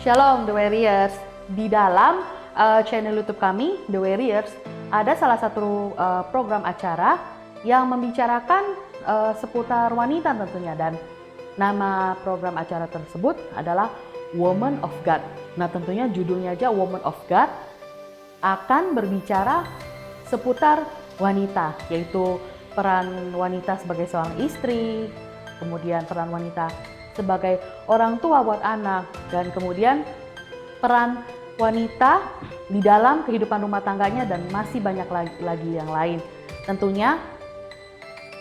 Shalom The Warriors. Di dalam channel YouTube kami The Warriors ada salah satu program acara yang membicarakan seputar wanita tentunya, dan nama program acara tersebut adalah Woman of God. Nah, tentunya judulnya aja Woman of God akan berbicara seputar wanita, yaitu peran wanita sebagai seorang istri, kemudian peran wanita sebagai orang tua buat anak, dan kemudian peran wanita di dalam kehidupan rumah tangganya, dan masih banyak lagi yang lain. Tentunya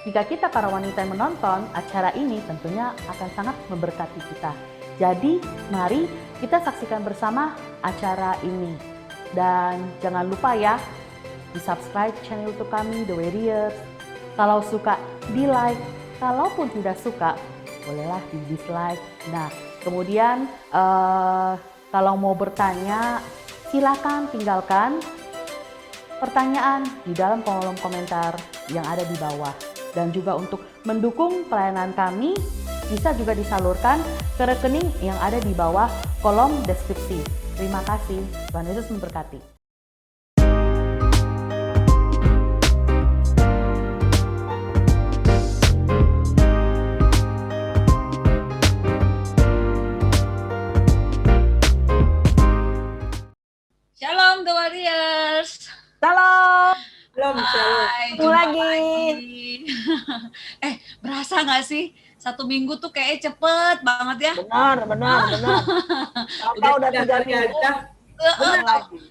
jika kita para wanita yang menonton acara ini tentunya akan sangat memberkati kita. Jadi mari kita saksikan bersama acara ini. Dan jangan lupa ya, di subscribe channel YouTube kami The Warriors. Kalau suka di like, kalaupun tidak suka bolehlah di dislike. Nah, kemudian kalau mau bertanya silakan tinggalkan pertanyaan di dalam kolom komentar yang ada di bawah. Dan juga untuk mendukung pelayanan kami bisa juga disalurkan ke rekening yang ada di bawah kolom deskripsi. Terima kasih, Tuhan Yesus memberkati. Shalom The Warriors. Shalom. Hai, Ketemu lagi. Berasa nggak sih? 1 minggu tuh kayaknya cepet banget ya. Benar. Tahu-tahu udah 3 minggu.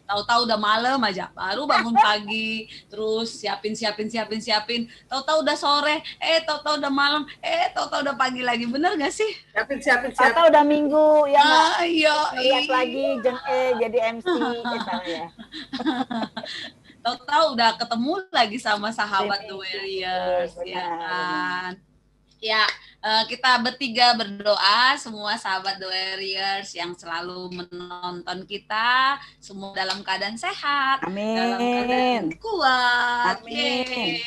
Tahu-tahu udah malam aja, baru bangun pagi, terus siapin. Tahu-tahu udah sore, tahu-tahu udah malam, tahu-tahu udah pagi lagi. Bener nggak sih? Siapin. Tahu-tahu udah minggu ya nggak? Iya. Lihat lagi Jeng jadi MC kita ya. Tahu-tahu udah ketemu lagi sama sahabat The Warriors, ya kan? Ya, kita bertiga berdoa semua sahabat The Warriors yang selalu menonton kita, semua dalam keadaan sehat, Amin. dalam keadaan kuat. Amin.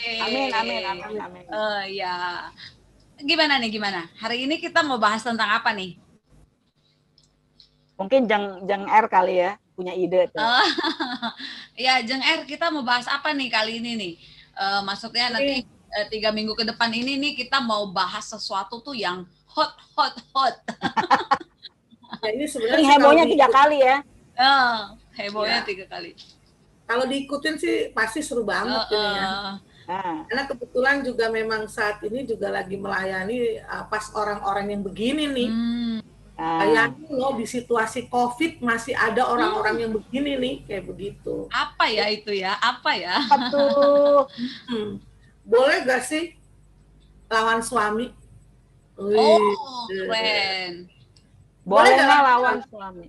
Ya. Gimana? Hari ini kita mau bahas tentang apa nih? Mungkin Jeng R kali ya, punya ide tuh. Ya, Jeng R, kita mau bahas apa nih kali ini nih? Maksudnya nanti 3 minggu ke depan ini nih kita mau bahas sesuatu tuh yang hot. Ya, ini sebenarnya hebohnya 3 kali ya. Hebohnya 3 kali. Kalau diikutin sih pasti seru banget ini ya. Karena kebetulan juga memang saat ini juga lagi melayani pas orang-orang yang begini nih. Bayangin loh, di situasi COVID masih ada orang-orang yang begini nih, kayak begitu. Apa ya itu ya? Apa ya? Boleh gak sih lawan suami? Keren. Boleh nggak lawan suami?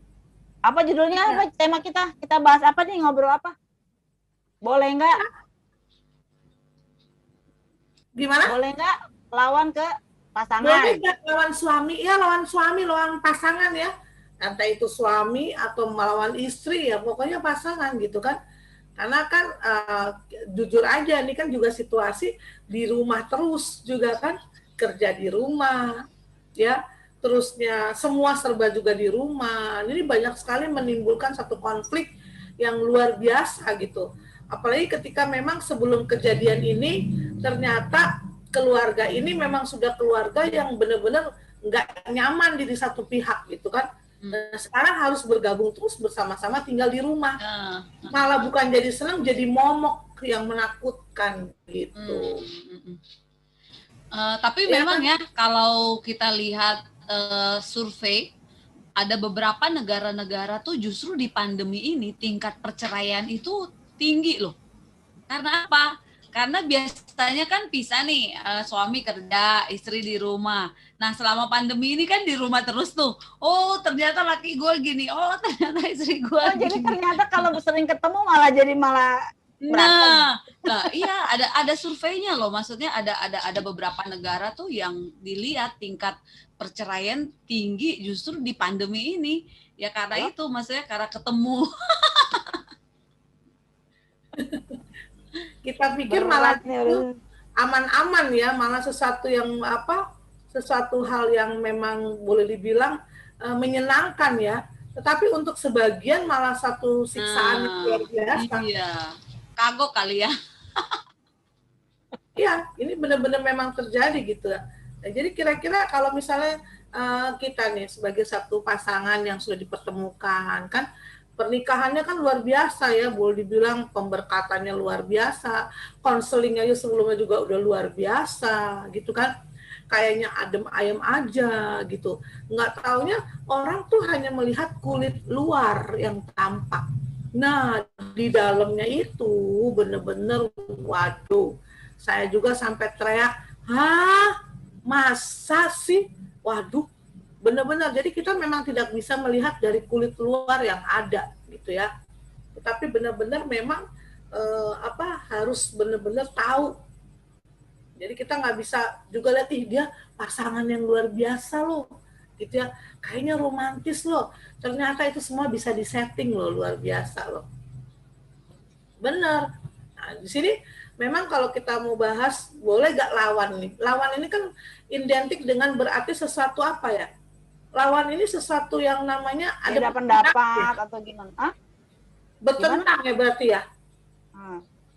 Apa judulnya? Apa tema kita? Kita bahas apa nih? Ngobrol apa? Boleh nggak? Gimana? Boleh nggak lawan ke pasangan? Boleh nggak lawan suami? Ya lawan suami, lawan pasangan ya. Entah itu suami atau melawan istri ya, pokoknya pasangan gitu kan. Karena kan jujur aja ini kan juga situasi di rumah terus juga kan, kerja di rumah ya, terusnya semua serba juga di rumah. Ini banyak sekali menimbulkan satu konflik yang luar biasa gitu. Apalagi ketika memang sebelum kejadian ini ternyata keluarga ini memang sudah keluarga yang benar-benar nggak nyaman di satu pihak gitu kan. Nah, sekarang harus bergabung terus bersama-sama tinggal di rumah. Malah bukan jadi senang, jadi momok yang menakutkan gitu. Tapi memang ya kalau kita lihat survei, ada beberapa negara-negara tuh justru di pandemi ini tingkat perceraian itu tinggi loh. Karena apa? Karena biasanya kan pisah nih, suami kerja, istri di rumah. Nah, selama pandemi ini kan di rumah terus tuh. Oh, ternyata laki gue gini. Oh, ternyata istri gue gini. Jadi ternyata kalau sering ketemu malah Nah, iya ada surveinya loh. Maksudnya ada beberapa negara tuh yang dilihat tingkat perceraian tinggi justru di pandemi ini. Ya karena itu, maksudnya karena ketemu. Kita pikir malah itu aman-aman ya, malah sesuatu hal yang memang boleh dibilang menyenangkan ya. Tetapi untuk sebagian malah satu siksaan yang luar biasa. Iya, kagok kali ya. Iya, ini benar-benar memang terjadi gitu. Nah, jadi kira-kira kalau misalnya kita nih sebagai satu pasangan yang sudah dipertemukan, kan pernikahannya kan luar biasa ya, boleh dibilang pemberkatannya luar biasa, konselingnya sebelumnya juga udah luar biasa gitu kan, kayaknya adem ayem aja gitu. Nggak taunya orang tuh hanya melihat kulit luar yang tampak. Nah, di dalamnya itu bener-bener waduh, saya juga sampai teriak, hah, masa sih? Waduh, benar-benar. Jadi kita memang tidak bisa melihat dari kulit luar yang ada, gitu ya. Tetapi benar-benar memang harus benar-benar tahu. Jadi kita nggak bisa juga lihat, ih dia pasangan yang luar biasa loh, gitu ya. Kayaknya romantis loh. Ternyata itu semua bisa disetting loh, luar biasa loh. Benar. Nah, di sini memang kalau kita mau bahas, boleh gak lawan nih? Lawan ini kan identik dengan berarti sesuatu apa ya? Lawan ini sesuatu yang namanya Beda pendapat atau gimana? Hah? Bertentang ya berarti ya?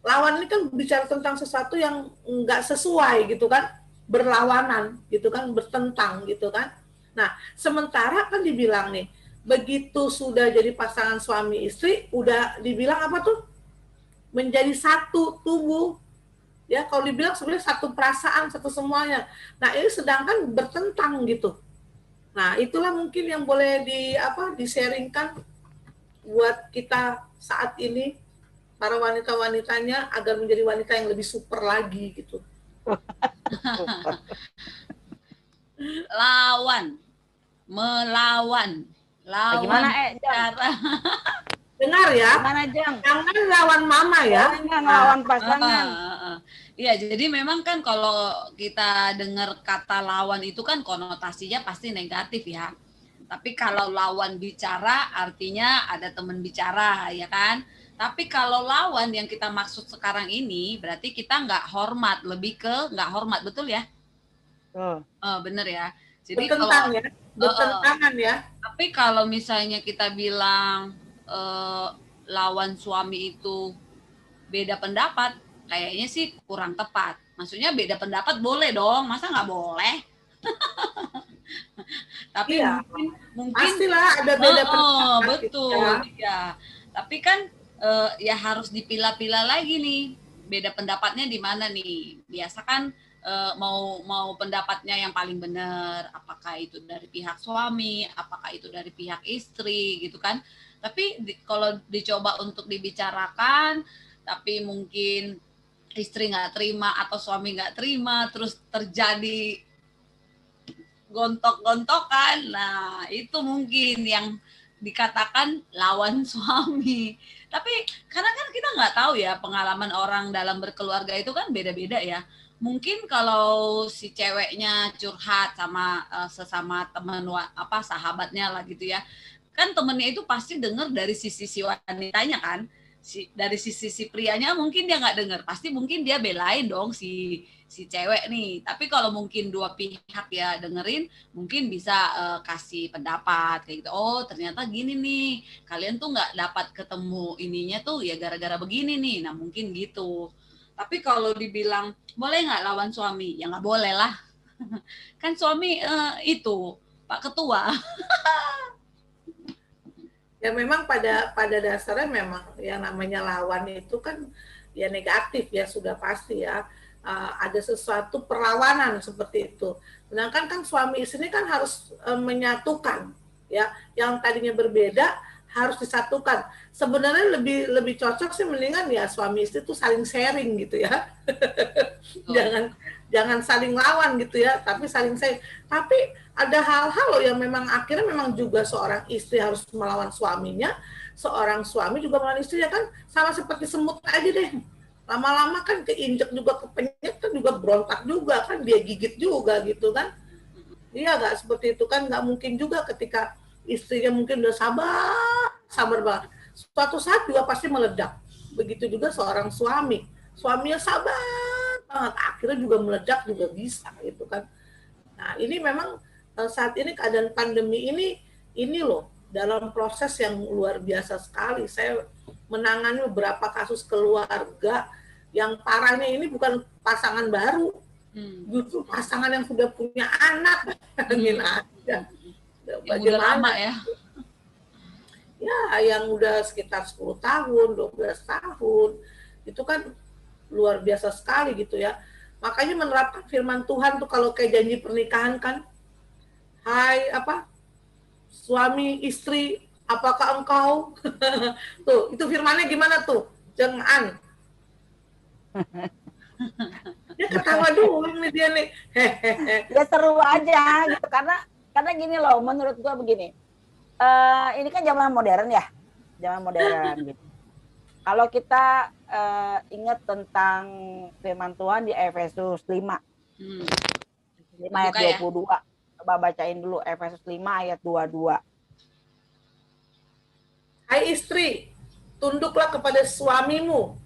Lawan ini kan bicara tentang sesuatu yang nggak sesuai gitu kan? Berlawanan gitu kan? Bertentang gitu kan? Nah, sementara kan dibilang nih, begitu sudah jadi pasangan suami istri, udah dibilang apa tuh? Menjadi satu tubuh, ya kalau dibilang sebenarnya satu perasaan, satu semuanya. Nah ini sedangkan bertentang gitu. Nah itulah mungkin yang boleh di-sharingkan buat kita saat ini, para wanita-wanitanya, agar menjadi wanita yang lebih super lagi gitu. Lawan, melawan, lawan. Gimana cara. Dengar ya, gimana Jang? jangan lawan mama ya. Jangan lawan pasangan. Iya, jadi memang kan kalau kita dengar kata lawan itu kan konotasinya pasti negatif ya. Tapi kalau lawan bicara artinya ada teman bicara, ya kan? Tapi kalau lawan yang kita maksud sekarang ini berarti kita nggak hormat, lebih ke nggak hormat, betul ya? Bener ya. Jadi Bertentang kalau ya, bertentangan ya. tapi kalau misalnya kita bilang lawan suami itu beda pendapat, kayaknya sih kurang tepat. Maksudnya beda pendapat boleh dong, masa nggak boleh? Tapi Iya, mungkin pastilah ada beda pendapat. betul ya. Tapi kan ya harus dipilah-pilah lagi nih, beda pendapatnya di mana nih. Biasa kan mau pendapatnya yang paling benar, apakah itu dari pihak suami, apakah itu dari pihak istri gitu kan. Tapi kalau dicoba untuk dibicarakan, tapi mungkin istri nggak terima atau suami nggak terima, terus terjadi gontok-gontokan, nah itu mungkin yang dikatakan lawan suami. Tapi karena kan kita nggak tahu ya, pengalaman orang dalam berkeluarga itu kan beda-beda ya. Mungkin kalau si ceweknya curhat sama sesama teman sahabatnya lah gitu ya, kan temennya itu pasti dengar dari sisi wanitanya kan, dari sisi prianya mungkin dia nggak dengar, pasti mungkin dia belain dong si cewek nih. Tapi kalau mungkin dua pihak ya dengerin, mungkin bisa kasih pendapat kayak gitu. Oh ternyata gini nih, kalian tuh nggak dapat ketemu ininya tuh ya gara-gara begini nih. Nah mungkin gitu. Tapi kalau dibilang boleh nggak lawan suami, ya nggak boleh lah. Kan suami itu Pak Ketua. Ya memang pada dasarnya memang yang namanya lawan itu kan ya negatif ya, sudah pasti ya. Ada sesuatu perlawanan seperti itu. Sedangkan kan suami istri kan harus menyatukan ya, yang tadinya berbeda harus disatukan. Sebenarnya lebih cocok sih mendingan ya suami istri itu saling sharing gitu ya. jangan saling lawan gitu ya, tapi saling sharing. Tapi ada hal-hal loh yang memang akhirnya memang juga seorang istri harus melawan suaminya, seorang suami juga melawan istrinya, kan sama seperti semut aja deh. Lama-lama kan keinjek juga, kepenyet kan juga berontak juga kan, dia gigit juga gitu kan. Iya nggak seperti itu kan, nggak mungkin juga ketika istrinya mungkin udah sabar banget. Suatu saat juga pasti meledak. Begitu juga seorang suaminya sabar banget, akhirnya juga meledak juga bisa gitu kan. Nah ini memang saat ini keadaan pandemi ini loh dalam proses yang luar biasa sekali. Saya menangani beberapa kasus keluarga yang parahnya ini bukan pasangan baru, justru pasangan yang sudah punya anak. Bayangin aja. Yang udah lama ya. Ya, yang udah sekitar 10 tahun, 12 tahun. Itu kan luar biasa sekali gitu ya. Makanya menerapkan firman Tuhan tuh kalau kayak janji pernikahan kan, hai apa? Suami istri, apakah engkau? Tuh, itu firmannya gimana tuh? Jangan. Dia ketawa doang nih dia nih. Ya seru aja gitu karena gini loh, menurut gua begini. Ini kan zaman modern ya. Zaman modern gitu. Kalau kita ingat tentang firman Tuhan di Efesus 5. 5 ayat 22. Coba bacain dulu Efesus 5 ayat 22. Hai istri, tunduklah kepada suamimu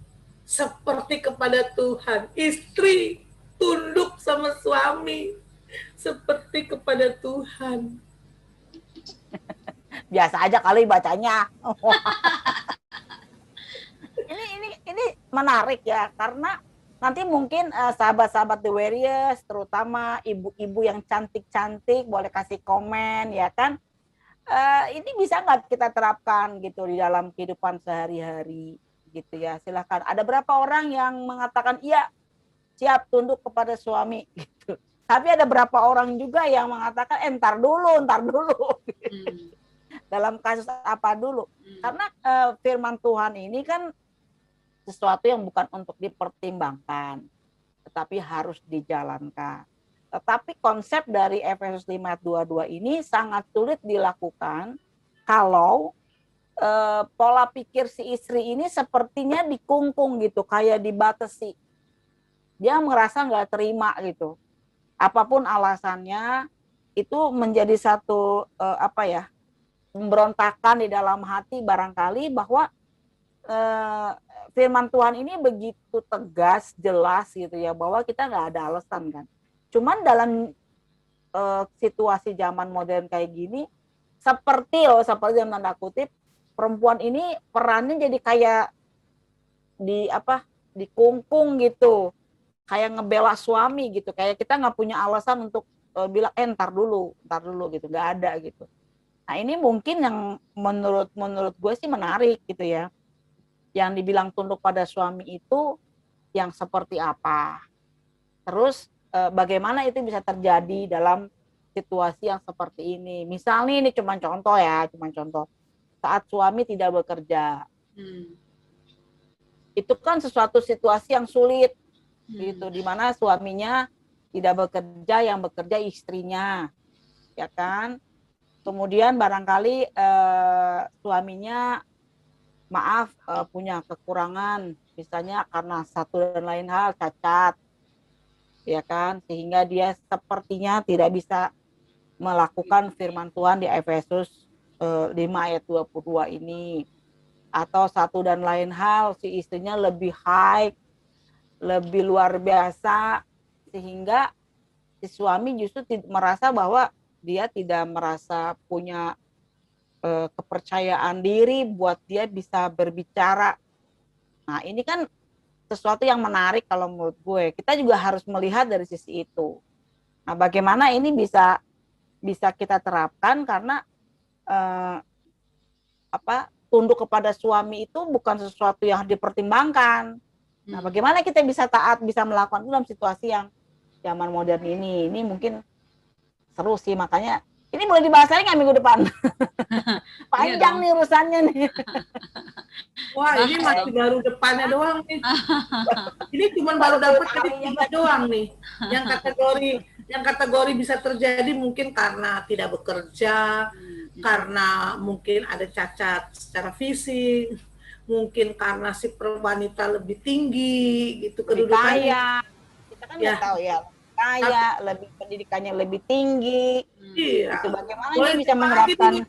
seperti kepada Tuhan. Istri tunduk sama suami seperti kepada Tuhan. Biasa aja kali bacanya. ini menarik ya, karena nanti mungkin sahabat-sahabat The Warriors, terutama ibu-ibu yang cantik-cantik, boleh kasih komen ya kan. Ini bisa nggak kita terapkan gitu di dalam kehidupan sehari-hari gitu ya. Silahkan. Ada berapa orang yang mengatakan iya siap tunduk kepada suami gitu. Tapi ada berapa orang juga yang mengatakan ntar dulu. Dalam kasus apa dulu? Karena firman Tuhan ini kan sesuatu yang bukan untuk dipertimbangkan, tetapi harus dijalankan. Tetapi konsep dari Efesus 5 ayat 22 ini sangat sulit dilakukan kalau pola pikir si istri ini sepertinya dikungkung gitu, kayak dibatasi. Dia merasa nggak terima gitu. Apapun alasannya, itu menjadi satu pemberontakan di dalam hati barangkali bahwa firman Tuhan ini begitu tegas, jelas gitu ya, bahwa kita nggak ada alasan kan. Cuman dalam situasi zaman modern kayak gini, seperti dalam tanda kutip, perempuan ini perannya jadi kayak dikungkung gitu, kayak ngebela suami gitu, kayak kita nggak punya alasan untuk bilang ntar dulu gitu, nggak ada gitu. Nah ini mungkin yang menurut gue sih menarik gitu ya, yang dibilang tunduk pada suami itu yang seperti apa, terus bagaimana itu bisa terjadi dalam situasi yang seperti ini. Misalnya ini cuma contoh. Saat suami tidak bekerja. Itu kan sesuatu situasi yang sulit. Gitu, di mana suaminya tidak bekerja, yang bekerja istrinya. Ya kan? Kemudian barangkali suaminya punya kekurangan, misalnya karena satu dan lain hal, cacat. Ya kan, sehingga dia sepertinya tidak bisa melakukan firman Tuhan di Efesus 5 ayat 22 ini, atau satu dan lain hal si istrinya lebih high, lebih luar biasa, sehingga si suami justru merasa bahwa dia tidak merasa punya kepercayaan diri buat dia bisa berbicara. Nah ini kan sesuatu yang menarik kalau menurut gue. Kita juga harus melihat dari sisi itu. Nah, bagaimana ini bisa kita terapkan, karena tunduk kepada suami itu bukan sesuatu yang dipertimbangkan. Nah, bagaimana kita bisa taat, bisa melakukan itu dalam situasi yang zaman modern ini. Ini mungkin seru sih, makanya ini boleh dibahas lagi nggak minggu depan? Panjang nih urusannya nih. Wah, ini masih baru depannya doang nih. Ini cuma baru dapat ketiga doang nih. Yang kategori bisa terjadi mungkin karena tidak bekerja, karena mungkin ada cacat secara fisik, mungkin karena si wanita lebih tinggi gitu kedudukannya. Kaya. Kita kan nggak tahu ya. Kaya, lebih pendidikannya lebih tinggi. Iya. Itu bagaimana dia bisa menerapkan?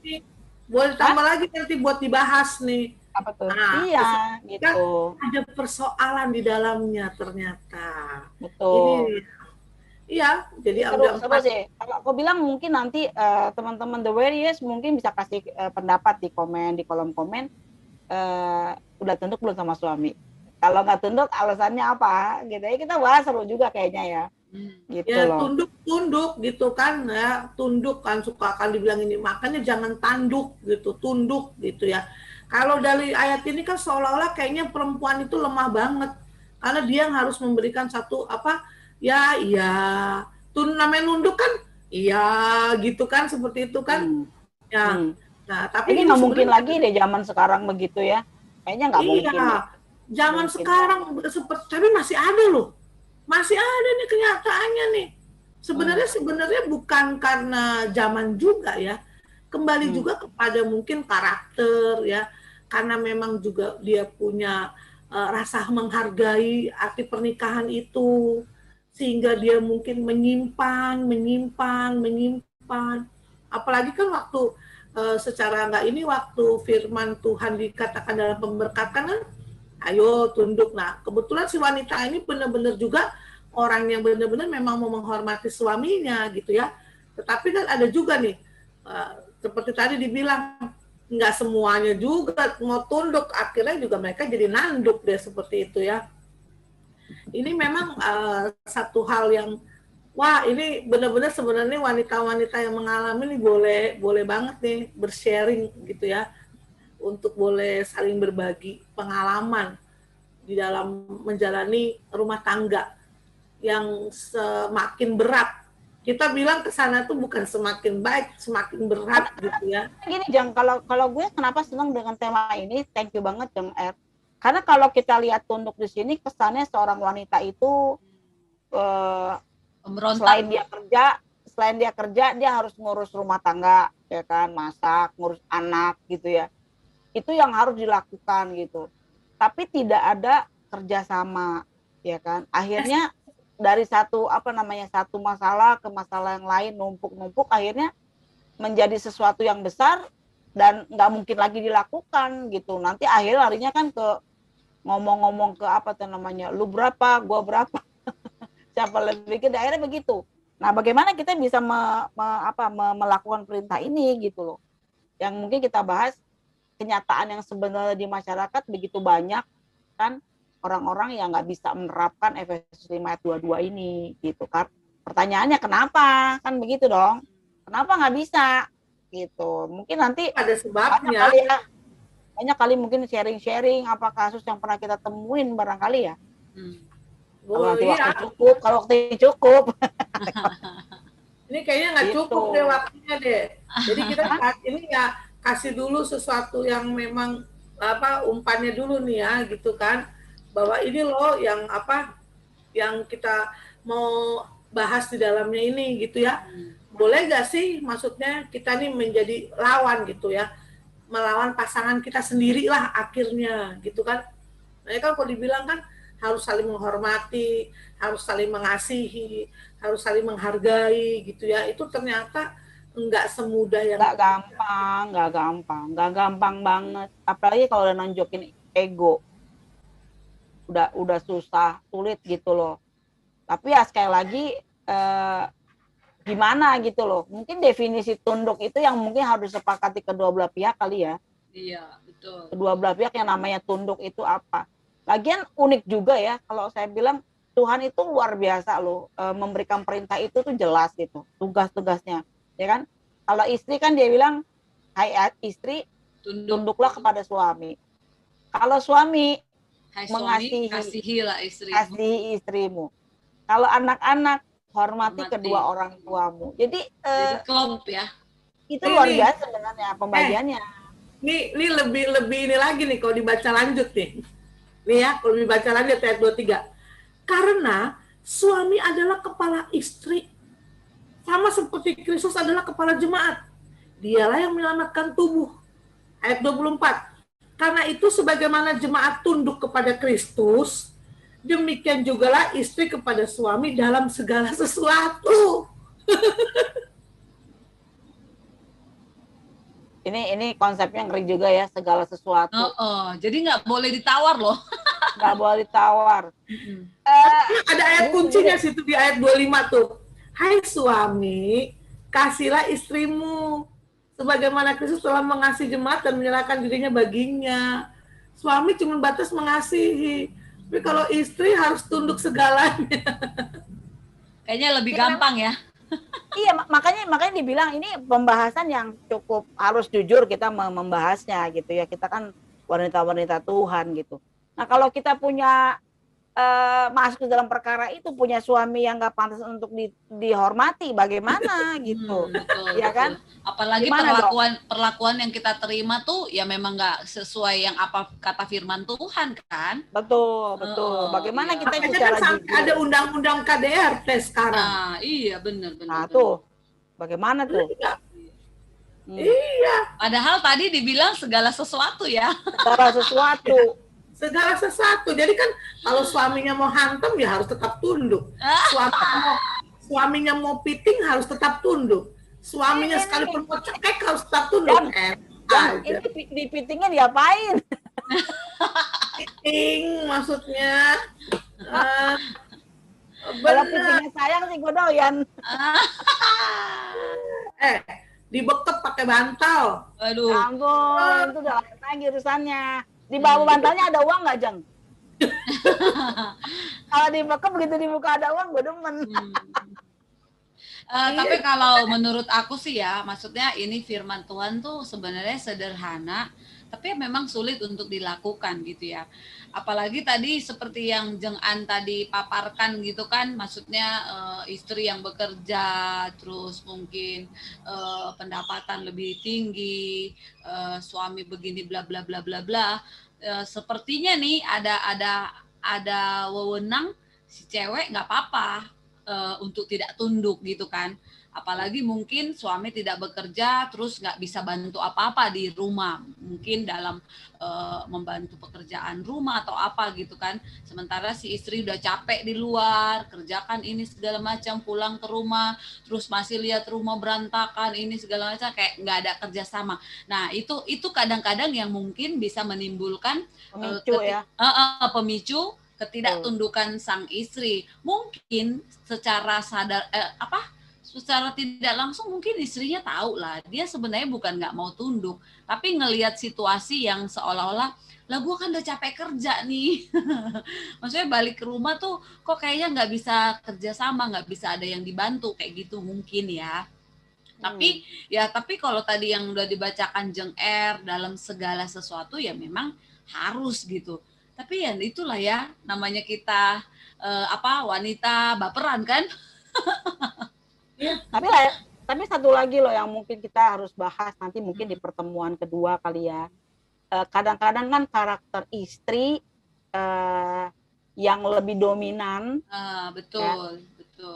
Boleh tambah lagi nanti buat dibahas nih. Apa tuh? Nah, iya, gitu. Ada persoalan di dalamnya ternyata. Betul. Iya, jadi Seru, udah seru sih. Kalau aku bilang mungkin nanti teman-teman The Warriors mungkin bisa kasih pendapat di komen, di kolom komen. Udah tunduk belum sama suami? Kalau nggak tunduk, alasannya apa? Gitu ya, kita bahas seru juga kayaknya ya. Gitu ya loh. tunduk gitu kan ya, tunduk kan suka akan dibilang ini, makanya jangan tanduk gitu, tunduk gitu ya. Kalau dari ayat ini kan seolah-olah kayaknya perempuan itu lemah banget karena dia yang harus memberikan satu apa ya, iya, namanya nunduk kan, iya gitu kan, seperti itu kan ya. Hmm. Nah tapi Kayaknya ini nggak mungkin sebenarnya lagi deh zaman sekarang begitu ya. Kayaknya nggak mungkin deh. iya, zaman Mungkin sekarang banget. seperti, tapi masih ada loh. Masih ada nih kenyataannya nih. Sebenarnya bukan karena zaman juga ya. Kembali Hmm. juga kepada mungkin karakter ya. Karena memang juga dia punya rasa menghargai arti pernikahan itu, sehingga dia mungkin menyimpan. Apalagi kan waktu secara nggak ini, waktu firman Tuhan dikatakan dalam pemberkatan kan, ayo tunduk. Nah kebetulan si wanita ini benar-benar juga orang yang benar-benar memang mau menghormati suaminya gitu ya. Tetapi kan ada juga nih seperti tadi dibilang, nggak semuanya juga mau tunduk, akhirnya juga mereka jadi nanduk deh, seperti itu ya. Ini memang satu hal yang, wah ini benar-benar sebenarnya wanita-wanita yang mengalami ini boleh banget nih bersharing gitu ya, untuk boleh saling berbagi pengalaman di dalam menjalani rumah tangga yang semakin berat. Kita bilang ke sana tuh bukan semakin baik, semakin berat gitu ya. Gini Jang, kalau gue kenapa senang dengan tema ini, thank you banget Jang R. Karena kalau kita lihat tunduk di sini, kesannya seorang wanita itu eh, Pemberontak. selain dia kerja dia harus ngurus rumah tangga, ya kan, masak, ngurus anak gitu ya. Itu yang harus dilakukan gitu. Tapi tidak ada kerjasama, ya kan. Akhirnya dari satu masalah ke masalah yang lain, numpuk-numpuk, akhirnya menjadi sesuatu yang besar dan nggak mungkin lagi dilakukan gitu. Nanti akhirnya larinya kan ke ngomong-ngomong ke apa tuh namanya, lu berapa, gua berapa, siapa lebih gede, akhirnya begitu. Nah, bagaimana kita bisa melakukan perintah ini gitu loh. Yang mungkin kita bahas kenyataan yang sebenarnya di masyarakat begitu banyak kan orang-orang yang nggak bisa menerapkan Efesus 5 ayat 22 ini gitu kan. Pertanyaannya kenapa? Kan begitu dong. Kenapa nggak bisa? Gitu. Mungkin nanti Ada banyak sebabnya. kali ya, banyak kali mungkin sharing-sharing apa kasus yang pernah kita temuin barangkali ya. Kalau Oh nanti waktu iya, cukup, kalau waktu cukup. ini kayaknya nggak Gitu. cukup deh waktunya deh. Jadi kita saat ini ya kasih dulu sesuatu yang memang apa umpannya dulu nih ya, gitu kan. Bahwa ini loh yang apa yang kita mau bahas di dalamnya ini gitu ya. Boleh gak sih maksudnya kita nih menjadi lawan gitu ya, melawan pasangan kita sendiri lah akhirnya gitu kan. Nah kan kalau dibilang kan harus saling menghormati, harus saling mengasihi, harus saling menghargai gitu ya. Itu ternyata enggak semudah yang Nggak gampang banget. Apalagi kalau udah nonjokin ego, udah susah, sulit gitu loh. Tapi ya sekali lagi gimana gitu loh. Mungkin definisi tunduk itu yang mungkin harus disepakati kedua belah pihak kali ya. Iya, betul. Kedua belah pihak yang namanya tunduk itu apa. Lagian unik juga ya kalau saya bilang Tuhan itu luar biasa loh, memberikan perintah itu tuh jelas gitu, tugas-tugasnya, ya kan. Kalau istri kan dia bilang, hai istri, tunduklah kepada suami. Kalau suami, Hai suami, mengasihi, kasihilah istrimu. kasihi istrimu. Kalau anak-anak, hormati kedua orang tuamu. Jadi klop ya. itu luar biasa sebenarnya pembagiannya. Ini lebih ini lagi nih kalau dibaca lanjut nih. Nih ya, kalau dibaca lanjut ayat 23. Karena suami adalah kepala istri, sama seperti Kristus adalah kepala jemaat. Dialah yang menyelamatkan tubuh. Ayat 24. Karena itu sebagaimana jemaat tunduk kepada Kristus, demikian jugalah istri kepada suami dalam segala sesuatu. Ini konsepnya ngeri juga ya, segala sesuatu. Jadi nggak boleh ditawar loh. nggak boleh ditawar. Mm-mm. Ada ayat kuncinya situ di ayat 25 tuh. Hai suami, kasihlah istrimu sebagaimana Kristus telah mengasihi jemaat dan menyerahkan dirinya baginya. Suami cuma batas mengasihi, tapi kalau istri harus tunduk segalanya. Kayaknya lebih Ya, gampang ya. Iya, makanya dibilang ini pembahasan yang cukup harus jujur kita membahasnya gitu ya. Kita kan wanita-wanita Tuhan gitu. Nah, kalau kita punya masuk ke dalam perkara itu punya suami yang nggak pantas untuk dihormati, bagaimana gitu, Betul, ya betul. kan? Apalagi Gimana, Dok? perlakuan yang kita terima tuh ya memang nggak sesuai yang apa kata firman Tuhan kan. Betul, betul. Bagaimana Iya. kita Makanya bicara kan sampai jujur? ada undang-undang KDRT sekarang. Ah, iya benar. Nah, tuh, bagaimana tuh? Iya, Padahal tadi dibilang segala sesuatu ya. Segala sesuatu. segala sesuatu. Jadi kan kalau suaminya mau hantam ya harus tetap tunduk. Suaminya mau piting harus tetap tunduk. Suaminya sekalipun mau cekek harus tetap tunduk. Ini dipitingnya diapain? Piting maksudnya. Kalau Benar. pitingnya sayang sih gue doyan. Dibekep pakai bantal. Aduh. Ya ampun, itu udah lain lagi urusannya. Di bawah bantalnya ada uang nggak, Jeng? Kalau dibekep begitu dibuka ada uang, gue demen. Tapi kalau menurut aku sih ya, maksudnya ini firman Tuhan tuh sebenarnya sederhana, tapi memang sulit untuk dilakukan gitu ya. Apalagi tadi seperti yang Jeng An tadi paparkan gitu kan, maksudnya istri yang bekerja, terus mungkin pendapatan lebih tinggi, suami begini bla bla bla bla bla. Sepertinya nih ada wewenang si cewek nggak apa-apa untuk tidak tunduk gitu kan. Apalagi mungkin suami tidak bekerja terus nggak bisa bantu apa-apa di rumah, mungkin dalam membantu pekerjaan rumah atau apa gitu kan. Sementara si istri udah capek di luar, kerjakan ini segala macam, pulang ke rumah terus masih lihat rumah berantakan ini segala macam, kayak nggak ada kerjasama. Nah itu kadang-kadang yang mungkin bisa menimbulkan pemicu ketidaktundukan sang istri. Mungkin secara sadar secara tidak langsung mungkin istrinya tahu lah dia sebenarnya bukan nggak mau tunduk, tapi ngelihat situasi yang seolah-olah lah gue kan udah capek kerja nih. Maksudnya balik ke rumah tuh kok kayaknya nggak bisa kerja sama, nggak bisa ada yang dibantu kayak gitu mungkin ya. Tapi kalau tadi yang udah dibacakan Jeng R dalam segala sesuatu ya memang harus gitu. Tapi ya itulah ya namanya kita wanita baperan kan. Tapi satu lagi loh yang mungkin kita harus bahas nanti mungkin di pertemuan kedua kali ya. Kadang-kadang kan karakter istri yang lebih dominan, betul.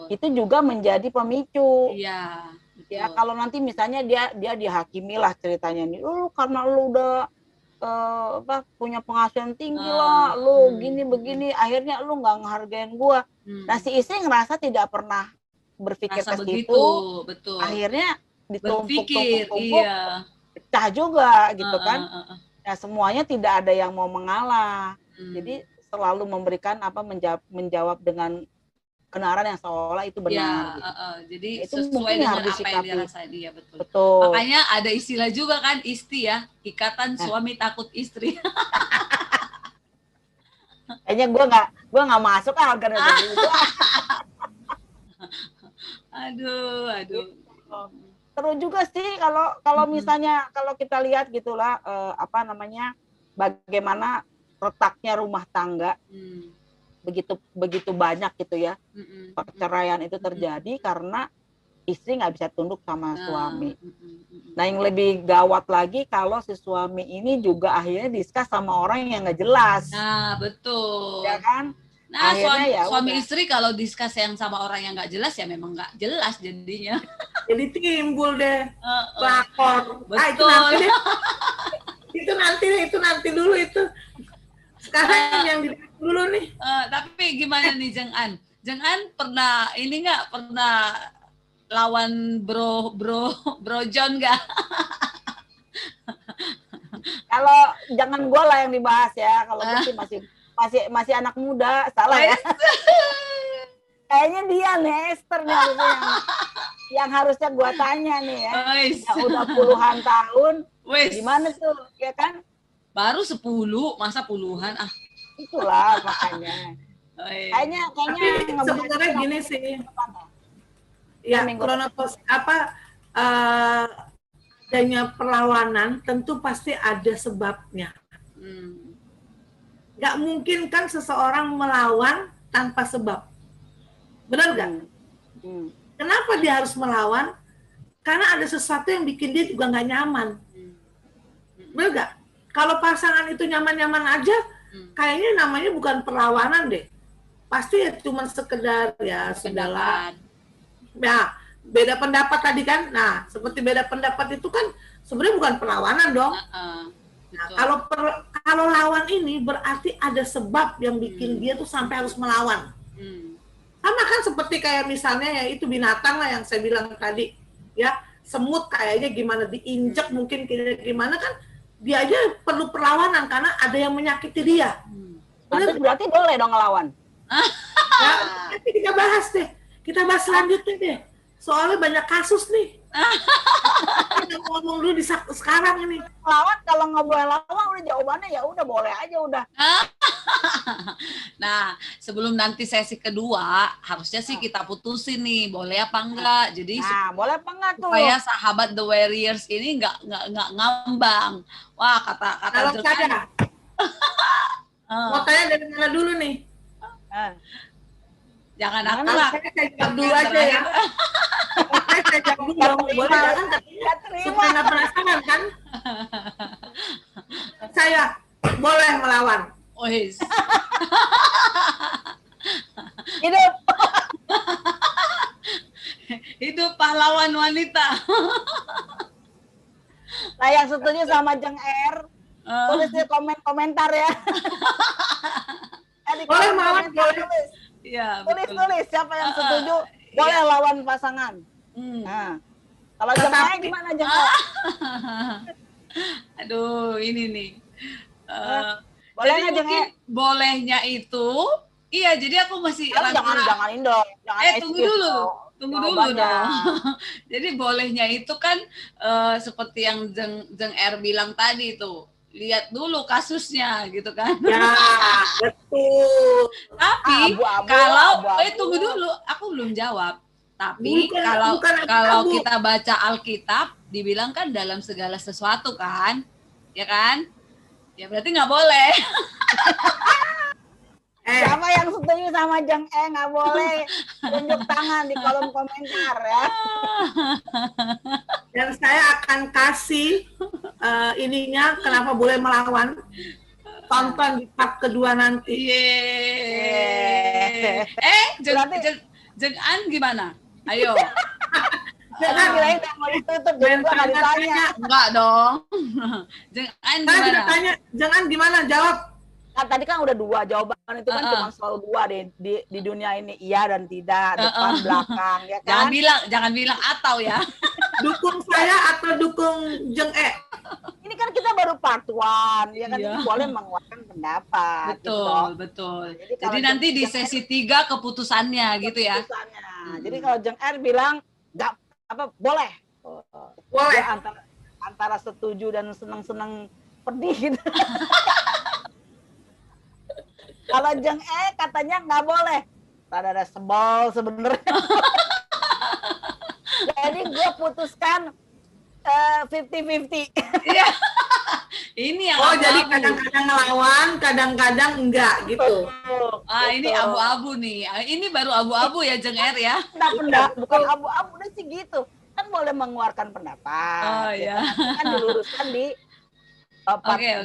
Itu juga menjadi pemicu. Iya. Ya kalau nanti misalnya dia dihakimi lah ceritanya nih, karena lu udah punya penghasilan tinggi lah, lu gini begini, akhirnya lu nggak ngehargain gua. Nah si istri ngerasa tidak pernah berpikir ke situ, betul. Akhirnya ditumpuk, iya. pecah juga gitu kan. Nah semuanya tidak ada yang mau mengalah, jadi selalu memberikan menjawab dengan kebenaran yang seolah itu benar. Jadi itu sesuai dengan harus apa yang dirasain dia, betul. Makanya ada istilah juga kan isti ya, ikatan suami takut istri. Kayaknya gue nggak masuk organisasi itu. Aduh. Terus juga sih kalau misalnya kalau kita lihat gitulah bagaimana retaknya rumah tangga. Begitu banyak gitu ya perceraian itu terjadi karena istri nggak bisa tunduk sama suami. Nah yang lebih gawat lagi kalau si suami ini juga akhirnya diskus sama orang yang nggak jelas. Nah betul. Ya kan? Nah suami istri kalau diskus yang sama orang yang nggak jelas ya memang nggak jelas jadinya. Jadi timbul deh lakor. Betul. Itu nanti dulu itu. Sekarang yang dilihat dulu nih. Tapi gimana nih Jeng An? Jeng An pernah lawan bro John nggak? Kalau jangan gue lah yang dibahas ya. Kalau gue sih masih anak muda, salah ya. Kayaknya dia nih Esther nih harusnya yang harusnya gua tanya nih ya. Yang udah puluhan tahun, gimana tuh, ya kan? Baru 10, masa puluhan ah. Itulah makanya. Kayaknya tapi sebenarnya gini sih. Ya, kronologis adanya perlawanan tentu pasti ada sebabnya. Nggak mungkin kan seseorang melawan tanpa sebab. Benar nggak? Kenapa dia harus melawan? Karena ada sesuatu yang bikin dia juga nggak nyaman. Benar nggak? Kalau pasangan itu nyaman-nyaman aja, kayaknya namanya bukan perlawanan deh. Pasti ya cuma sekedar ya sudahlah. Ya, beda pendapat tadi kan. Nah, seperti beda pendapat itu kan sebenarnya bukan perlawanan dong. Nah, kalau lawan ini berarti ada sebab yang bikin dia tuh sampai harus melawan. Sama kan seperti kayak misalnya ya itu binatang lah yang saya bilang tadi. Ya, semut kayaknya gimana diinjek mungkin gimana kan dia aja perlu perlawanan karena ada yang menyakiti dia. Berarti boleh dong ngelawan. Ya, nanti kita bahas deh. Kita bahas selanjutnya deh. Soalnya banyak kasus nih. Kita ngomong dulu di sekarang ini. Lawan kalau nggak boleh lawan udah jawabannya ya udah boleh aja udah. Nah, sebelum nanti sesi kedua, harusnya sih kita putusin nih, boleh apa enggak. Jadi boleh apa enggak tuh? Supaya sahabat The Warriors ini nggak ngambang. Wah, kata kalau saya mau tanya dari mana dulu nih? Jangan aku lah. Saya jawab dulu aja ya. Saya jawab dulu dong. Boleh kan? Supaya nggak penasaran kan? Saya boleh melawan. Hidup. Hidup pahlawan wanita. Nah, yang setuju sama Jeng R, tulis di komentar ya. Boleh melawan, boleh. Ya, tulis siapa yang setuju boleh lawan pasangan. Nah, kalau Jeng R gimana Jeng R? Aduh, ini nih. Boleh jadi mungkin bolehnya itu, iya. Jadi aku masih janganin dong. Tunggu dulu dong. Jadi bolehnya itu kan seperti yang Jeng R bilang tadi tuh. Lihat dulu kasusnya gitu kan. Ya, betul. Tapi kalau tunggu dulu, aku belum jawab. Tapi kalau kita baca Alkitab, dibilang kan dalam segala sesuatu kan, ya kan? Ya berarti nggak boleh. Siapa yang setuju sama Jeng nggak boleh tunjuk tangan di kolom komentar ya. Dan saya akan kasih ininya kenapa boleh melawan. Tonton di part kedua nanti. Jeng An gimana? Ayo. Jangan kirain udah mau ditutup, jadi gua nggak ditanya. Enggak dong. Jeng An gimana? Tanya, jangan gimana jawab. Kan tadi kan udah 2 jawaban itu kan cuma selalu 2 di dunia ini, iya dan tidak, depan belakang ya kan. Jangan bilang atau ya. Dukung saya atau dukung Jeng E. Ini kan kita baru part 1 ya kan, ini boleh mengeluarkan pendapat. Betul. Jadi nanti di sesi 3 keputusannya gitu ya. Jadi kalau Jeng R bilang nggak boleh. Boleh. Antara setuju dan senang-senang pedih gitu. Kalau Jeng katanya nggak boleh. Ada sebel sebenarnya. Jadi gue putuskan 50-50. Iya. Ini yang jadi kadang-kadang ngelawan, kadang-kadang enggak gitu. Ini abu-abu nih. Ini baru abu-abu ya Jeng R ya. Bukan abu-abu udah sih gitu. Kan boleh mengeluarkan pendapat. Oh iya. Kan diluruskan di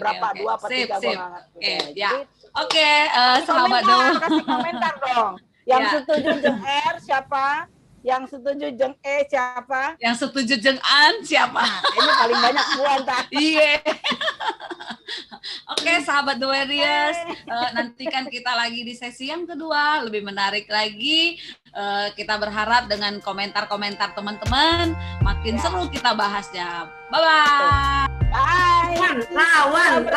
berapa 2 atau 3 gue nggak ngerti. Oke, sahabat dong. Kasih komentar dong. Yang setuju Jeng R siapa? Yang setuju Jeng E siapa? Yang setuju Jeng An siapa? Ini paling banyak gua entar. Iya. Oke, sahabat The Warriors, nantikan kita lagi di sesi yang kedua, lebih menarik lagi. Kita berharap dengan komentar-komentar teman-teman makin seru kita bahasnya. Bye-bye. Bye. Lawan.